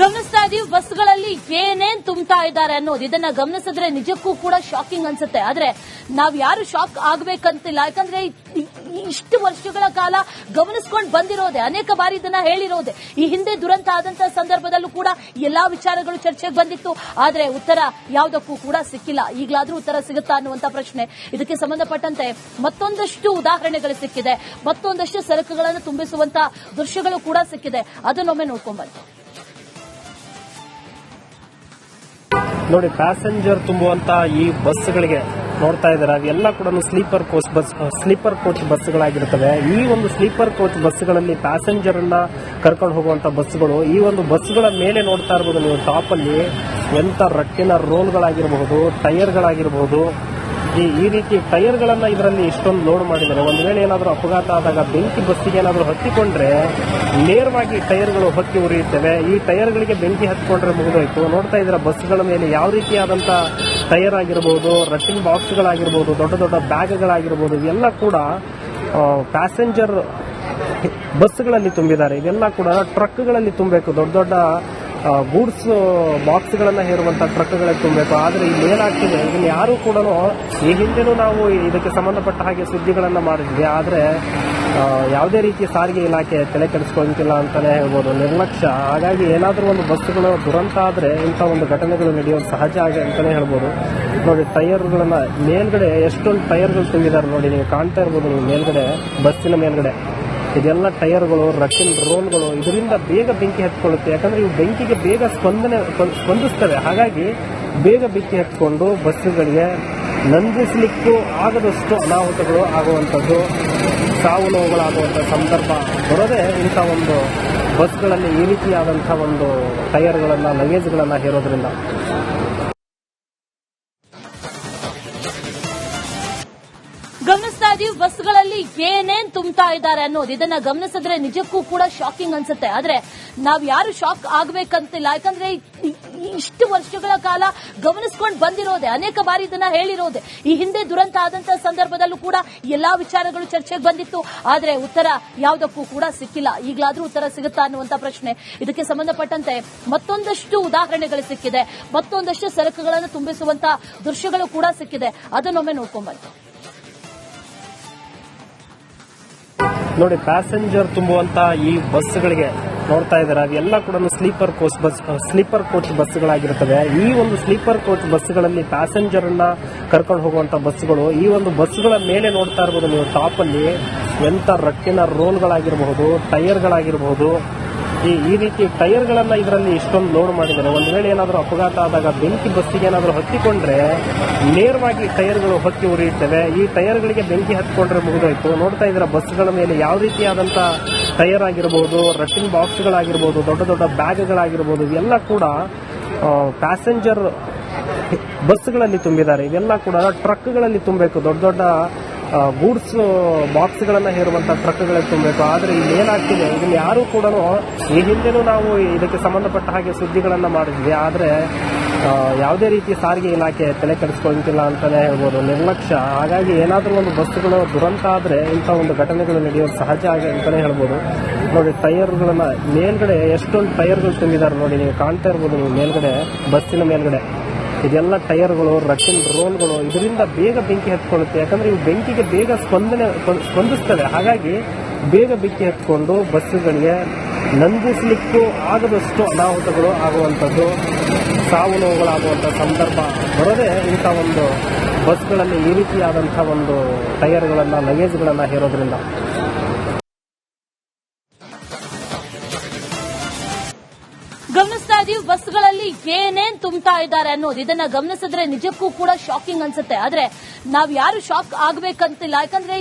ಗಮನಿಸ್ತಾ ಇದೀವಿ ಬಸ್ಗಳಲ್ಲಿ ಏನೇನ್ ತುಂಬ್ತಾ ಇದ್ದಾರೆ ಅನ್ನೋದು. ಇದನ್ನ ಗಮನಿಸಿದ್ರೆ ನಿಜಕ್ಕೂ ಕೂಡ ಶಾಕಿಂಗ್ ಅನ್ಸುತ್ತೆ. ಆದ್ರೆ ನಾವ್ ಯಾರು ಶಾಕ್ ಆಗ್ಬೇಕಂತಿಲ್ಲ. ಯಾಕಂದ್ರೆ ಇಷ್ಟು ವರ್ಷಗಳ ಕಾಲ ಗಮನಿಸ್ಕೊಂಡು ಬಂದಿರೋದೆ, ಅನೇಕ ಬಾರಿ ಇದನ್ನ ಹೇಳಿರೋದೆ. ಈ ಹಿಂದೆ ದುರಂತ ಆದಂತಹ ಸಂದರ್ಭದಲ್ಲೂ ಕೂಡ ಎಲ್ಲಾ ವಿಚಾರಗಳು ಚರ್ಚೆಗೆ ಬಂದಿತ್ತು. ಆದ್ರೆ ಉತ್ತರ ಯಾವುದಕ್ಕೂ ಕೂಡ ಸಿಕ್ಕಿಲ್ಲ. ಈಗಲಾದ್ರೂ ಉತ್ತರ ಸಿಗುತ್ತಾ ಅನ್ನುವಂತ ಪ್ರಶ್ನೆ. ಇದಕ್ಕೆ ಸಂಬಂಧಪಟ್ಟಂತೆ ಮತ್ತೊಂದಷ್ಟು ಉದಾಹರಣೆಗಳು ಸಿಕ್ಕಿದೆ, ಮತ್ತೊಂದಷ್ಟು ಸರಕುಗಳನ್ನು ತುಂಬಿಸುವಂತ ದೃಶ್ಯಗಳು ಕೂಡ ಸಿಕ್ಕಿದೆ. ಅದನ್ನೊಮ್ಮೆ ನೋಡ್ಕೊಂಡ್ ಬನ್ನಿ. ನೋಡಿ, ಪ್ಯಾಸೆಂಜರ್ ತುಂಬುವಂತ ಈ ಬಸ್ಗಳಿಗೆ ನೋಡ್ತಾ ಇದ್ದಾರೆ, ಅವೆಲ್ಲ ಕೂಡ ಸ್ಲೀಪರ್ ಕೋಚ್ ಬಸ್ಗಳಾಗಿರ್ತವೆ. ಈ ಒಂದು ಸ್ಲೀಪರ್ ಕೋಚ್ ಬಸ್ಗಳಲ್ಲಿ ಪ್ಯಾಸೆಂಜರ್ ಅನ್ನ ಕರ್ಕೊಂಡು ಹೋಗುವಂತ ಬಸ್ಗಳು. ಈ ಒಂದು ಬಸ್ಗಳ ಮೇಲೆ ನೋಡ್ತಾ ಇರಬಹುದು ನೀವು, ಟಾಪ್ ಅಲ್ಲಿ ಎಂತ ರಟ್ಟಿನ ರೋಲ್ಗಳಾಗಿರಬಹುದು, ಟೈರ್ಗಳಾಗಿರಬಹುದು. ಈ ರೀತಿ ಟೈರ್ಗಳನ್ನ ಇದರಲ್ಲಿ ಇಷ್ಟೊಂದು ಲೋಡ್ ಮಾಡಿದ್ದಾರೆ. ಒಂದು ವೇಳೆ ಏನಾದರೂ ಅಪಘಾತ ಆದಾಗ ಬೆಂಕಿ ಬಸ್ಸಿಗೆ ಏನಾದರೂ ಹತ್ತಿಕೊಂಡ್ರೆ ನೇರವಾಗಿ ಟೈರ್ಗಳು ಹೊತ್ತಿ ಉರಿಯುತ್ತವೆ. ಈ ಟೈರ್ಗಳಿಗೆ ಬೆಂಕಿ ಹತ್ತಿಕೊಂಡ್ರೆ ಮುಗಿದೋಯ್ತು. ನೋಡ್ತಾ ಇದ್ರೆ ಬಸ್ಗಳ ಮೇಲೆ ಯಾವ ರೀತಿಯಾದಂತ ಟೈರ್ ಆಗಿರಬಹುದು, ರಟ್ಟಿಂಗ್ ಬಾಕ್ಸ್ಗಳಾಗಿರ್ಬೋದು, ದೊಡ್ಡ ದೊಡ್ಡ ಬ್ಯಾಗ್ಗಳಾಗಿರ್ಬೋದು, ಇವೆಲ್ಲ ಕೂಡ ಪ್ಯಾಸೆಂಜರ್ ಬಸ್ಗಳಲ್ಲಿ ತುಂಬಿದ್ದಾರೆ. ಇದೆಲ್ಲ ಕೂಡ ಟ್ರಕ್ಗಳಲ್ಲಿ ತುಂಬಬೇಕು. ದೊಡ್ಡ ದೊಡ್ಡ ಗೂಡ್ಸ್ ಬಾಕ್ಸ್ಗಳನ್ನ ಹೇರುವಂತಹ ಟ್ರಕ್ಗಳಲ್ಲಿ ತುಂಬಬೇಕು. ಆದ್ರೆ ಇಲ್ಲಿ ಏನಾಗ್ತಿದೆ, ಇದನ್ನು ಯಾರು ಕೂಡ ಈ ಹಿಂದೆನೂ ನಾವು ಇದಕ್ಕೆ ಸಂಬಂಧಪಟ್ಟ ಹಾಗೆ ಸುದ್ದಿಗಳನ್ನ ಮಾಡಿದ್ವಿ. ಆದ್ರೆ ಯಾವುದೇ ರೀತಿಯ ಸಾರಿಗೆ ಇಲಾಖೆ ತಲೆ ಕೆಡಿಸ್ಕೊಂತಿಲ್ಲ ಅಂತಾನೆ ಹೇಳ್ಬೋದು, ನಿರ್ಲಕ್ಷ್ಯ. ಹಾಗಾಗಿ ಏನಾದರೂ ಒಂದು ಬಸ್ಸುಗಳು ದುರಂತ ಆದ್ರೆ ಇಂಥ ಒಂದು ಘಟನೆಗಳು ನಡೆಯೋದು ಸಹಜ ಅಂತಾನೆ ಹೇಳ್ಬೋದು. ನೋಡಿ, ಟೈರ್ಗಳನ್ನ ಮೇಲ್ಗಡೆ ಎಷ್ಟೊಂದು ಟೈರ್ಗಳು ತುಂಬಿದ್ದಾರೆ ನೋಡಿ, ನೀವು ಕಾಣ್ತಾ ಇರ್ಬೋದು ನೀವು ಮೇಲ್ಗಡೆ, ಬಸ್ಸಿನ ಮೇಲ್ಗಡೆ ಇದೆಲ್ಲ ಟೈರ್ಗಳು, ರಟ್ಟಿನ ರೋಲ್ಗಳು. ಇದರಿಂದ ಬೇಗ ಬೆಂಕಿ ಹತ್ಕೊಳ್ಳುತ್ತೆ. ಯಾಕಂದ್ರೆ ಇವು ಬೆಂಕಿಗೆ ಬೇಗ ಸ್ಪಂದಿಸ್ತವೆ. ಹಾಗಾಗಿ ಬೇಗ ಬೆಂಕಿ ಹತ್ಕೊಂಡು ಬಸ್ಸುಗಳಿಗೆ ನಂದಿಸಲಿಕ್ಕೂ ಆಗದಷ್ಟು ಅನಾಹುತಗಳು ಆಗುವಂಥದ್ದು, ಸಾವು ನೋವುಗಳಾಗುವಂಥ ಸಂದರ್ಭ ಬರೋದೇ ಇಂಥ ಒಂದು ಬಸ್ಗಳಲ್ಲಿ ಈ ರೀತಿಯಾದಂಥ ಒಂದು ಟೈರ್ಗಳನ್ನ, ಲಗೇಜ್ಗಳನ್ನ ಹೇರೋದ್ರಿಂದ. ಗಮನಿಸ್ತಾ ಇದೀವಿ ಬಸ್ಗಳಲ್ಲಿ ಏನೇನ್ ತುಂಬ್ತಾ ಇದ್ದಾರೆ ಅನ್ನೋದು. ಇದನ್ನ ಗಮನಿಸಿದ್ರೆ ನಿಜಕ್ಕೂ ಕೂಡ ಶಾಕಿಂಗ್ ಅನ್ಸುತ್ತೆ. ಆದ್ರೆ ನಾವ್ ಯಾರು ಶಾಕ್ ಆಗ್ಬೇಕಂತಿಲ್ಲ. ಯಾಕಂದ್ರೆ ಇಷ್ಟು ವರ್ಷಗಳ ಕಾಲ ಗಮನಿಸ್ಕೊಂಡು ಬಂದಿರೋದೆ, ಅನೇಕ ಬಾರಿ ಇದನ್ನ ಹೇಳಿರೋದೆ. ಈ ಹಿಂದೆ ದುರಂತ ಆದಂತಹ ಸಂದರ್ಭದಲ್ಲೂ ಕೂಡ ಎಲ್ಲಾ ವಿಚಾರಗಳು ಚರ್ಚೆಗೆ ಬಂದಿತ್ತು. ಆದ್ರೆ ಉತ್ತರ ಯಾವುದಕ್ಕೂ ಕೂಡ ಸಿಕ್ಕಿಲ್ಲ. ಈಗಲಾದ್ರೂ ಉತ್ತರ ಸಿಗುತ್ತಾ ಅನ್ನುವಂತ ಪ್ರಶ್ನೆ. ಇದಕ್ಕೆ ಸಂಬಂಧಪಟ್ಟಂತೆ ಮತ್ತೊಂದಷ್ಟು ಉದಾಹರಣೆಗಳು ಸಿಕ್ಕಿದೆ, ಮತ್ತೊಂದಷ್ಟು ಸರಕುಗಳನ್ನು ತುಂಬಿಸುವಂತ ದೃಶ್ಯಗಳು ಕೂಡ ಸಿಕ್ಕಿದೆ. ಅದನ್ನೊಮ್ಮೆ ನೋಡ್ಕೊಂಡ್ ಬನ್ನಿ. ನೋಡಿ, ಪ್ಯಾಸೆಂಜರ್ ತುಂಬುವಂತ ಈ ಬಸ್ಗಳಿಗೆ ನೋಡ್ತಾ ಇದ್ದಾರೆ, ಅವೆಲ್ಲ ಕೂಡ ಸ್ಲೀಪರ್ ಕೋಚ್ ಬಸ್ಗಳಾಗಿರ್ತವೆ. ಈ ಒಂದು ಸ್ಲೀಪರ್ ಕೋಚ್ ಬಸ್ಗಳಲ್ಲಿ ಪ್ಯಾಸೆಂಜರ್ ಅನ್ನ ಕರ್ಕೊಂಡು ಹೋಗುವಂತ ಬಸ್ಗಳು. ಈ ಒಂದು ಬಸ್ಗಳ ಮೇಲೆ ನೋಡ್ತಾ ಇರ್ಬೋದು ನೀವು, ಟಾಪ್ ಅಲ್ಲಿ ಎಂತ ರಟ್ಟಿನ ರೋಲ್ಗಳಾಗಿರಬಹುದು, ಟೈರ್ಗಳಾಗಿರಬಹುದು. ಈ ರೀತಿ ಟೈರ್ಗಳನ್ನ ಇದರಲ್ಲಿ ಇಷ್ಟೊಂದು ಲೋಡ್ ಮಾಡಿದ್ದಾರೆ. ಒಂದು ವೇಳೆ ಏನಾದರೂ ಅಪಘಾತ ಆದಾಗ ಬೆಂಕಿ ಬಸ್ಸಿಗೆ ಏನಾದರೂ ಹತ್ತಿಕೊಂಡ್ರೆ ನೇರವಾಗಿ ಟೈರ್ಗಳು ಹೊತ್ತಿ ಉರಿಯುತ್ತವೆ. ಈ ಟೈರ್ಗಳಿಗೆ ಬೆಂಕಿ ಹತ್ತಿಕೊಂಡ್ರೆ ಮುಗಿದೋಯ್ತು. ನೋಡ್ತಾ ಇದ್ರೆ ಬಸ್ಗಳ ಮೇಲೆ ಯಾವ ರೀತಿಯಾದಂತ ಟೈರ್ ಆಗಿರಬಹುದು, ರಟ್ಟಿಂಗ್ ಬಾಕ್ಸ್ಗಳಾಗಿರ್ಬೋದು, ದೊಡ್ಡ ದೊಡ್ಡ ಬ್ಯಾಗ್ಗಳಾಗಿರ್ಬೋದು, ಇವೆಲ್ಲ ಕೂಡ ಪ್ಯಾಸೆಂಜರ್ ಬಸ್ಗಳಲ್ಲಿ ತುಂಬಿದ್ದಾರೆ. ಇವೆಲ್ಲ ಕೂಡ ಟ್ರಕ್ಗಳಲ್ಲಿ ತುಂಬಬೇಕು. ದೊಡ್ಡ ದೊಡ್ಡ ಗೂಡ್ಸ್ ಬಾಕ್ಸ್ಗಳನ್ನ ಹೇರುವಂತಹ ಟ್ರಕ್ಗಳಲ್ಲಿ ತುಂಬಬೇಕು. ಆದ್ರೆ ಇಲ್ಲಿ ಏನಾಗ್ತಿದೆ, ಇದನ್ನು ಯಾರು ಕೂಡ ಈ ಹಿಂದೆನೂ ನಾವು ಇದಕ್ಕೆ ಸಂಬಂಧಪಟ್ಟ ಹಾಗೆ ಸುದ್ದಿಗಳನ್ನ ಮಾಡಿದ್ವಿ. ಆದ್ರೆ ಯಾವುದೇ ರೀತಿಯ ಸಾರಿಗೆ ಇಲಾಖೆ ತಲೆ ಕೆಡಿಸ್ಕೊಂತಿಲ್ಲ ಅಂತಾನೆ ಹೇಳ್ಬೋದು, ನಿರ್ಲಕ್ಷ್ಯ. ಹಾಗಾಗಿ ಏನಾದರೂ ಒಂದು ಬಸ್ಸುಗಳು ದುರಂತ ಆದ್ರೆ ಇಂಥ ಒಂದು ಘಟನೆಗಳು ನಡೆಯೋದು ಸಹಜ ಅಂತಾನೆ ಹೇಳ್ಬೋದು. ನೋಡಿ, ಟೈರ್ಗಳನ್ನ ಮೇಲ್ಗಡೆ ಎಷ್ಟೊಂದು ಟೈರ್ಗಳು ತುಂಬಿದ್ದಾರೆ ನೋಡಿ, ನೀವು ಕಾಣ್ತಾ ಇರ್ಬೋದು ನೀವು ಮೇಲ್ಗಡೆ, ಬಸ್ಸಿನ ಮೇಲ್ಗಡೆ ಇದೆಲ್ಲ ಟೈರ್ಗಳು, ರಟ್ಟಿನ ರೋಲ್ಗಳು. ಇದರಿಂದ ಬೇಗ ಬೆಂಕಿ ಹತ್ಕೊಳ್ಳುತ್ತೆ. ಯಾಕಂದ್ರೆ ಇವು ಬೆಂಕಿಗೆ ಬೇಗ ಸ್ಪಂದಿಸ್ತವೆ. ಹಾಗಾಗಿ ಬೇಗ ಬೆಂಕಿ ಹತ್ಕೊಂಡು ಬಸ್ಸುಗಳಿಗೆ ನಂದಿಸಲಿಕ್ಕೂ ಆಗದಷ್ಟು ಅನಾಹುತಗಳು ಆಗುವಂಥದ್ದು, ಸಾವು ನೋವುಗಳಾಗುವಂಥ ಸಂದರ್ಭ ಬರೋದೇ ಇಂಥ ಒಂದು ಬಸ್ಗಳಲ್ಲಿ ಈ ರೀತಿಯಾದಂಥ ಒಂದು ಟೈರ್ಗಳನ್ನ, ಲಗೇಜ್ಗಳನ್ನ ಹೇರೋದ್ರಿಂದ. ಗಮನಿಸ್ತಾ ಇದೀವಿ ಬಸ್ಗಳಲ್ಲಿ ಏನೇನ್ ತುಂಬ್ತಾ ಇದ್ದಾರೆ ಅನ್ನೋದು. ಇದನ್ನ ಗಮನಿಸಿದ್ರೆ ನಿಜಕ್ಕೂ ಕೂಡ ಶಾಕಿಂಗ್ ಅನ್ಸುತ್ತೆ. ಆದ್ರೆ ನಾವ್ ಯಾರು ಶಾಕ್ ಆಗ್ಬೇಕಂತಿಲ್ಲ. ಯಾಕಂದ್ರೆ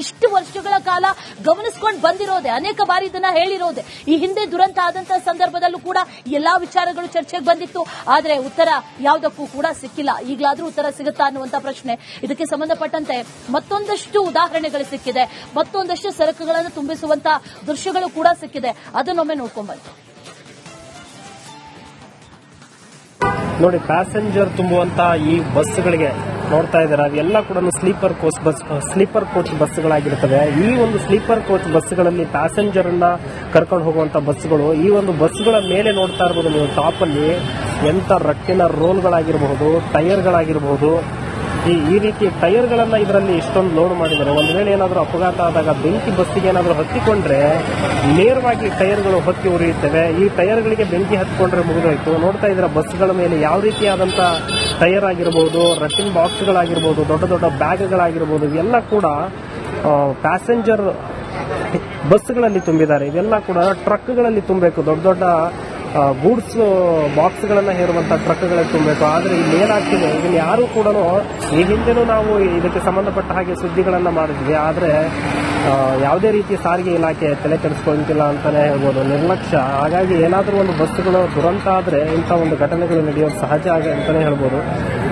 ಇಷ್ಟು ವರ್ಷಗಳ ಕಾಲ ಗಮನಿಸ್ಕೊಂಡು ಬಂದಿರೋದೆ, ಅನೇಕ ಬಾರಿ ಇದನ್ನ ಹೇಳಿರೋದೆ. ಈ ಹಿಂದೆ ದುರಂತ ಆದಂತಹ ಸಂದರ್ಭದಲ್ಲೂ ಕೂಡ ಎಲ್ಲಾ ವಿಚಾರಗಳು ಚರ್ಚೆಗೆ ಬಂದಿತ್ತು. ಆದ್ರೆ ಉತ್ತರ ಯಾವುದಕ್ಕೂ ಕೂಡ ಸಿಕ್ಕಿಲ್ಲ. ಈಗಲಾದ್ರೂ ಉತ್ತರ ಸಿಗುತ್ತಾ ಅನ್ನುವಂತ ಪ್ರಶ್ನೆ. ಇದಕ್ಕೆ ಸಂಬಂಧಪಟ್ಟಂತೆ ಮತ್ತೊಂದಷ್ಟು ಉದಾಹರಣೆಗಳು ಸಿಕ್ಕಿದೆ, ಮತ್ತೊಂದಷ್ಟು ಸರಕುಗಳನ್ನು ತುಂಬಿಸುವಂತ ದೃಶ್ಯಗಳು ಕೂಡ ಸಿಕ್ಕಿದೆ. ಅದನ್ನೊಮ್ಮೆ ನೋಡ್ಕೊಂಡ್ ಬನ್ನಿ. ನೋಡಿ, ಪ್ಯಾಸೆಂಜರ್ ತುಂಬುವಂತ ಈ ಬಸ್ಗಳಿಗೆ ನೋಡ್ತಾ ಇದ್ದಾರೆ ಅವೆಲ್ಲ ಕೂಡ ಸ್ಲೀಪರ್ ಕೋಚ್ ಬಸ್ಗಳಾಗಿರ್ತವೆ. ಈ ಒಂದು ಸ್ಲೀಪರ್ ಕೋಚ್ ಬಸ್ಗಳಲ್ಲಿ ಪ್ಯಾಸೆಂಜರ್ ಅನ್ನ ಕರ್ಕೊಂಡು ಹೋಗುವಂತ ಬಸ್ಗಳು, ಈ ಒಂದು ಬಸ್ಗಳ ಮೇಲೆ ನೋಡ್ತಾ ಇರ್ಬೋದು ನೀವು ಟಾಪ್ ಅಲ್ಲಿ ಎಂತ ರಟ್ಟಿನ ರೋಲ್ಗಳಾಗಿರಬಹುದು, ಟೈರ್ಗಳಾಗಿರಬಹುದು, ಈ ರೀತಿ ಟೈರ್ಗಳನ್ನ ಇದರಲ್ಲಿ ಇಷ್ಟೊಂದು ಲೋಡ್ ಮಾಡಿದ್ದಾರೆ. ಒಂದು ವೇಳೆ ಏನಾದರೂ ಅಪಘಾತ ಆದಾಗ ಬೆಂಕಿ ಬಸ್ಸಿಗೆ ಏನಾದರೂ ಹತ್ತಿಕೊಂಡ್ರೆ ನೇರವಾಗಿ ಟೈರ್ಗಳು ಹೊತ್ತಿ ಉರಿಯುತ್ತವೆ. ಈ ಟೈರ್ಗಳಿಗೆ ಬೆಂಕಿ ಹತ್ತಿಕೊಂಡ್ರೆ ಮುಗಿದೋಯ್ತು. ನೋಡ್ತಾ ಇದ್ರೆ ಬಸ್ಗಳ ಮೇಲೆ ಯಾವ ರೀತಿಯಾದಂತ ಟೈರ್ ಆಗಿರಬಹುದು, ರಟ್ಟಿನ ಬಾಕ್ಸ್ಗಳಾಗಿರ್ಬೋದು, ದೊಡ್ಡ ದೊಡ್ಡ ಬ್ಯಾಗ್ಗಳಾಗಿರ್ಬೋದು, ಇವೆಲ್ಲ ಕೂಡ ಪ್ಯಾಸೆಂಜರ್ ಬಸ್ಗಳಲ್ಲಿ ತುಂಬಿದ್ದಾರೆ. ಇವೆಲ್ಲ ಕೂಡ ಟ್ರಕ್ಗಳಲ್ಲಿ ತುಂಬಬೇಕು. ದೊಡ್ಡ ದೊಡ್ಡ ಗೂಡ್ಸ್ ಬಾಕ್ಸ್ಗಳನ್ನ ಹೇರುವಂತ ಟ್ರಕ್ಗಳಲ್ಲಿ ತುಂಬಬೇಕು. ಆದ್ರೆ ಇಲ್ಲಿ ಏನಾಗ್ತಿದೆ, ಇದನ್ನ ಯಾರು ಕೂಡ ಈ ಹಿಂದೆನೂ ನಾವು ಇದಕ್ಕೆ ಸಂಬಂಧಪಟ್ಟ ಹಾಗೆ ಸುದ್ದಿಗಳನ್ನ ಮಾಡಿದ್ವಿ. ಆದ್ರೆ ಯಾವುದೇ ರೀತಿ ಸಾರಿಗೆ ಇಲಾಖೆ ತಲೆ ಕೆಡಿಸ್ಕೊಂತಿಲ್ಲ ಅಂತಾನೆ ಹೇಳ್ಬೋದು, ನಿರ್ಲಕ್ಷ್ಯ. ಹಾಗಾಗಿ ಏನಾದರೂ ಒಂದು ಬಸ್ಸುಗಳು ದುರಂತ ಆದ್ರೆ ಇಂಥ ಒಂದು ಘಟನೆಗಳು ನಡೆಯೋದು ಸಹಜ ಅಂತಾನೆ ಹೇಳ್ಬೋದು.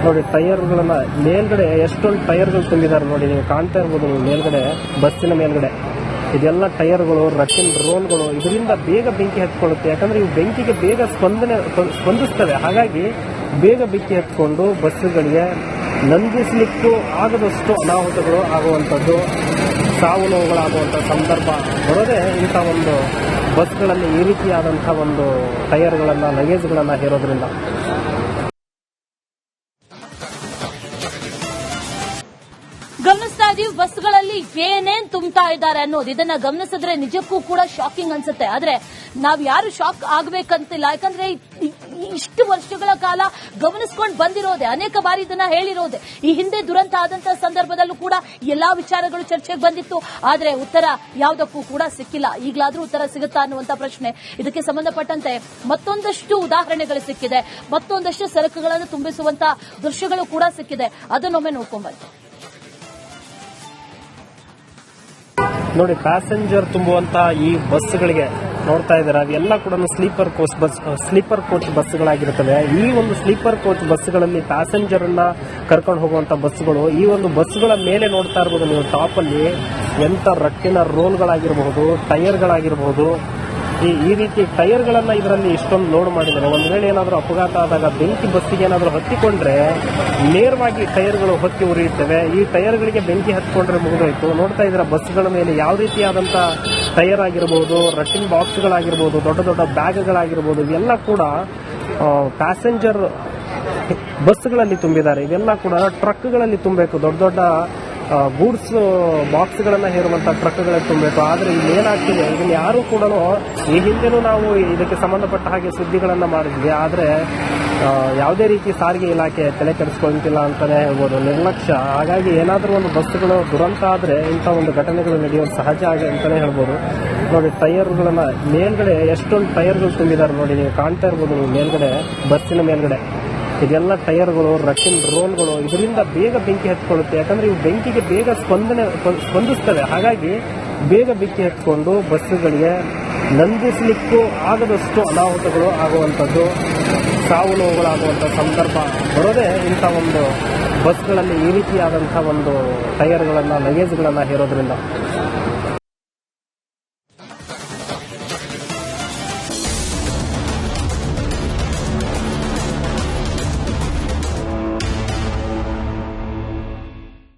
ನೋಡಿ ಟೈರ್ಗಳನ್ನ ಮೇಲ್ಗಡೆ ಎಷ್ಟೊಂದು ಟೈರ್ಗಳು ತುಂಬಿದ್ದಾರೆ ನೋಡಿ, ನೀವು ಕಾಣ್ತಾ ಇರ್ಬೋದು ನೀವು ಮೇಲ್ಗಡೆ ಬಸ್ಸಿನ ಮೇಲ್ಗಡೆ ಇದೆಲ್ಲ ಟೈರ್ಗಳು, ರಟ್ಟಿನ ರೋಲ್ಗಳು. ಇದರಿಂದ ಬೇಗ ಬೆಂಕಿ ಹತ್ಕೊಳ್ಳುತ್ತೆ. ಯಾಕಂದ್ರೆ ಇವು ಬೆಂಕಿಗೆ ಬೇಗ ಸ್ಪಂದಿಸ್ತವೆ. ಹಾಗಾಗಿ ಬೇಗ ಬೆಂಕಿ ಹತ್ಕೊಂಡು ಬಸ್ಸುಗಳಿಗೆ ನಂದಿಸಲಿಕ್ಕೂ ಆಗದಷ್ಟು ಅನಾಹುತಗಳು ಆಗುವಂಥದ್ದು, ಸಾವು ನೋವುಗಳಾಗುವಂಥ ಸಂದರ್ಭ ಬರೋದೇ ಇಂಥ ಒಂದು ಬಸ್ಗಳಲ್ಲಿ ಈ ರೀತಿಯಾದಂಥ ಒಂದು ಟೈರ್ಗಳನ್ನ, ಲಗೇಜ್ಗಳನ್ನ ಹೇರೋದ್ರಿಂದ. ಗಮನಿಸ್ತಾ ಇದೀವಿ ಬಸ್ಗಳಲ್ಲಿ ಏನೇನ್ ತುಂಬ್ತಾ ಇದ್ದಾರೆ ಅನ್ನೋದು. ಇದನ್ನ ಗಮನಿಸಿದ್ರೆ ನಿಜಕ್ಕೂ ಕೂಡ ಶಾಕಿಂಗ್ ಅನ್ಸುತ್ತೆ. ಆದ್ರೆ ನಾವ್ ಯಾರು ಶಾಕ್ ಆಗ್ಬೇಕಂತಿಲ್ಲ. ಯಾಕಂದ್ರೆ ಇಷ್ಟು ವರ್ಷಗಳ ಕಾಲ ಗಮನಿಸ್ಕೊಂಡು ಬಂದಿರೋದೆ, ಅನೇಕ ಬಾರಿ ಇದನ್ನ ಹೇಳಿರೋದೆ. ಈ ಹಿಂದೆ ದುರಂತ ಆದಂತಹ ಸಂದರ್ಭದಲ್ಲೂ ಕೂಡ ಎಲ್ಲಾ ವಿಚಾರಗಳು ಚರ್ಚೆಗೆ ಬಂದಿತ್ತು. ಆದ್ರೆ ಉತ್ತರ ಯಾವುದಕ್ಕೂ ಕೂಡ ಸಿಕ್ಕಿಲ್ಲ. ಈಗಲಾದ್ರೂ ಉತ್ತರ ಸಿಗುತ್ತಾ ಅನ್ನುವಂತ ಪ್ರಶ್ನೆ. ಇದಕ್ಕೆ ಸಂಬಂಧಪಟ್ಟಂತೆ ಮತ್ತೊಂದಷ್ಟು ಉದಾಹರಣೆಗಳು ಸಿಕ್ಕಿದೆ, ಮತ್ತೊಂದಷ್ಟು ಸರಕುಗಳನ್ನು ತುಂಬಿಸುವಂತ ದೃಶ್ಯಗಳು ಕೂಡ ಸಿಕ್ಕಿದೆ. ಅದನ್ನೊಮ್ಮೆ ನೋಡ್ಕೊಂಡ್ಬಂತು. ನೋಡಿ ಪ್ಯಾಸೆಂಜರ್ ತುಂಬುವಂತಹ ಈ ಬಸ್ಗಳಿಗೆ ನೋಡ್ತಾ ಇದ್ದಾರೆ ಅವೆಲ್ಲ ಕೂಡ ಸ್ಲೀಪರ್ ಕೋಚ್ ಬಸ್ಗಳಾಗಿರ್ತವೆ. ಈ ಒಂದು ಸ್ಲೀಪರ್ ಕೋಚ್ ಬಸ್ಗಳಲ್ಲಿ ಪ್ಯಾಸೆಂಜರ್ ಅನ್ನ ಕರ್ಕೊಂಡು ಹೋಗುವಂತ ಬಸ್ಗಳು, ಈ ಒಂದು ಬಸ್ಗಳ ಮೇಲೆ ನೋಡ್ತಾ ಇರ್ಬೋದು ನೀವು ಟಾಪ್ ಅಲ್ಲಿ ಎಂತ ರಟ್ಟಿನ ರೋಲ್ಗಳಾಗಿರಬಹುದು, ಟೈರ್ಗಳಾಗಿರಬಹುದು, ಈ ರೀತಿ ಟೈರ್ಗಳನ್ನ ಇದರಲ್ಲಿ ಇಷ್ಟೊಂದು ಲೋಡ್ ಮಾಡಿದ್ದಾರೆ. ಒಂದು ವೇಳೆ ಏನಾದರೂ ಅಪಘಾತ ಆದಾಗ ಬೆಂಕಿ ಬಸ್ಸಿಗೆ ಏನಾದರೂ ಹತ್ತಿಕೊಂಡ್ರೆ ನೇರವಾಗಿ ಟೈರ್ಗಳು ಹೊತ್ತಿ ಉರಿಯುತ್ತವೆ. ಈ ಟೈರ್ಗಳಿಗೆ ಬೆಂಕಿ ಹತ್ತಿಕೊಂಡ್ರೆ ಮುಗಿದೋಯ್ತು. ನೋಡ್ತಾ ಇದ್ರೆ ಬಸ್ಗಳ ಮೇಲೆ ಯಾವ ರೀತಿಯಾದಂತ ಟೈರ್ ಆಗಿರಬಹುದು, ರಟ್ಟಿನ ಬಾಕ್ಸ್ಗಳಾಗಿರ್ಬೋದು, ದೊಡ್ಡ ದೊಡ್ಡ ಬ್ಯಾಗ್ಗಳಾಗಿರ್ಬೋದು, ಇವೆಲ್ಲ ಕೂಡ ಪ್ಯಾಸೆಂಜರ್ ಬಸ್ಗಳಲ್ಲಿ ತುಂಬಿದ್ದಾರೆ. ಇವೆಲ್ಲ ಕೂಡ ಟ್ರಕ್ಗಳಲ್ಲಿ ತುಂಬಬೇಕು. ದೊಡ್ಡ ದೊಡ್ಡ ಗೂಡ್ಸ್ ಬಾಕ್ಸ್ಗಳನ್ನ ಹೇರುವಂತ ಟ್ರಕ್ಗಳಲ್ಲಿ ತುಂಬಬೇಕು. ಆದ್ರೆ ಇಲ್ಲಿ ಏನಾಗ್ತಿದೆ, ಇದನ್ನ ಯಾರು ಕೂಡ ಈ ಹಿಂದೆನೂ ನಾವು ಇದಕ್ಕೆ ಸಂಬಂಧಪಟ್ಟ ಹಾಗೆ ಸುದ್ದಿಗಳನ್ನ ಮಾಡಿದ್ವಿ. ಆದ್ರೆ ಯಾವುದೇ ರೀತಿ ಸಾರಿಗೆ ಇಲಾಖೆ ತಲೆ ಕೆಡಿಸ್ಕೊಂತಿಲ್ಲ ಅಂತಾನೆ ಹೇಳ್ಬೋದು, ನಿರ್ಲಕ್ಷ್ಯ. ಹಾಗಾಗಿ ಏನಾದರೂ ಒಂದು ಬಸ್ಸುಗಳು ದುರಂತ ಆದ್ರೆ ಇಂಥ ಒಂದು ಘಟನೆಗಳು ನಡೆಯೋದು ಸಹಜ ಅಂತಾನೆ ಹೇಳ್ಬೋದು. ನೋಡಿ ಟೈರ್ಗಳನ್ನ ಮೇಲ್ಗಡೆ ಎಷ್ಟೊಂದು ಟೈರ್ಗಳು ತುಂಬಿದ್ದಾರೆ ನೋಡಿ, ನೀವು ಕಾಣ್ತಾ ಇರ್ಬೋದು ನೀವು ಮೇಲ್ಗಡೆ ಬಸ್ಸಿನ ಮೇಲ್ಗಡೆ ಇದೆಲ್ಲ ಟೈರ್ಗಳು, ರಟ್ಟಿನ ರೋಲ್ಗಳು. ಇದರಿಂದ ಬೇಗ ಬೆಂಕಿ ಹತ್ಕೊಳ್ಳುತ್ತೆ. ಯಾಕಂದ್ರೆ ಇವು ಬೆಂಕಿಗೆ ಬೇಗ ಸ್ಪಂದಿಸ್ತವೆ. ಹಾಗಾಗಿ ಬೇಗ ಬೆಂಕಿ ಹತ್ಕೊಂಡು ಬಸ್ಸುಗಳಿಗೆ ನಂದಿಸಲಿಕ್ಕೂ ಆಗದಷ್ಟು ಅನಾಹುತಗಳು ಆಗುವಂಥದ್ದು, ಸಾವು ನೋವುಗಳಾಗುವಂಥ ಸಂದರ್ಭ ಬರೋದೇ ಇಂಥ ಒಂದು ಬಸ್ಗಳಲ್ಲಿ ಈ ರೀತಿಯಾದಂಥ ಒಂದು ಟೈರ್ಗಳನ್ನ, ಲಗೇಜ್ಗಳನ್ನ ಹೇರೋದ್ರಿಂದ.